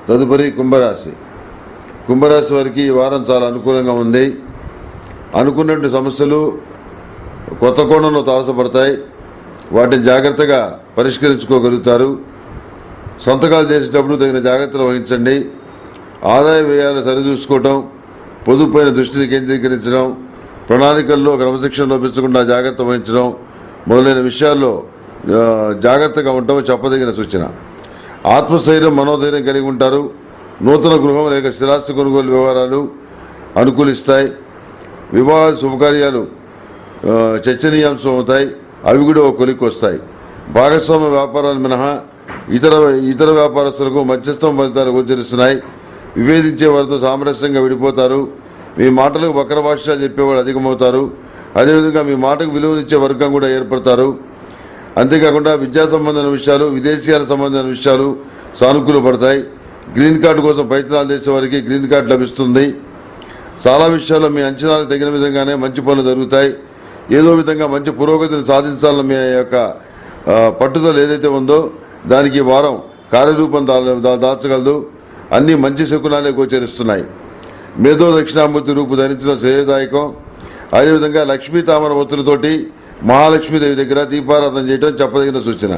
తదుపరి కుంభరాశి. కుంభరాశి వారికి ఈ వారం చాలా అనుకూలంగా ఉంది. అనుకున్నటువంటి సమస్యలు కొత్త కోణంలో తారసపడతాయి. వాటిని జాగ్రత్తగా పరిష్కరించుకోగలుగుతారు. సంతకాలు చేసేటప్పుడు తగిన జాగ్రత్తలు వహించండి. ఆదాయ వ్యయాలు సరిచూసుకోవటం, పొదుపుపైన దృష్టిని కేంద్రీకరించడం, ప్రణాళికల్లో క్రమశిక్షణ లోపించకుండా జాగ్రత్త వహించడం మొదలైన విషయాల్లో జాగ్రత్తగా ఉండటం చెప్పదగిన సూచన. ఆత్మస్థైర్యం, మనోధైర్యం కలిగి ఉంటారు. నూతన గృహం లేక స్థిరాస్తి కొనుగోలు వ్యవహారాలు అనుకూలిస్తాయి. వివాహ శుభకార్యాలు చర్చనీయాంశం అవుతాయి. అవి కూడా ఒక కొలిక్కి వస్తాయి. భాగస్వామ్య వ్యాపారాలు మినహా ఇతర వ్యాపారస్తులకు మధ్యస్థం ఫలితాలు గోచరిస్తున్నాయి. విభేదించే వారితో సామరస్యంగా విడిపోతారు. మీ మాటలకు వక్ర భాష చెప్పేవాడు అధికమవుతారు. అదేవిధంగా మీ మాటకు విలువనిచ్చే వర్గం కూడా ఏర్పడతారు. అంతేకాకుండా విద్యా సంబంధమైన విషయాలు, విదేశీయాల సంబంధమైన విషయాలు సానుకూల పడతాయి. గ్రీన్ కార్డు కోసం ప్రయత్నాలు చేసే వారికి గ్రీన్ కార్డు లభిస్తుంది. చాలా విషయాల్లో మీ అంచనాలకు తగిన విధంగానే మంచి పనులు జరుగుతాయి. ఏదో విధంగా మంచి పురోగతిని సాధించాలని మీ యొక్క పట్టుదల ఏదైతే ఉందో దానికి వారం కార్యరూపం దాచగలదు. అన్ని మంచి శకునాలే గోచరిస్తున్నాయి. మేధో దక్షిణామూర్తి రూపు ధరించడం శ్రేయదాయకం. అదేవిధంగా లక్ష్మీ తామర ఒత్తులతోటి మహాలక్ష్మీదేవి దగ్గర దీపారాధన చేయడం చెప్పదగిన సూచన.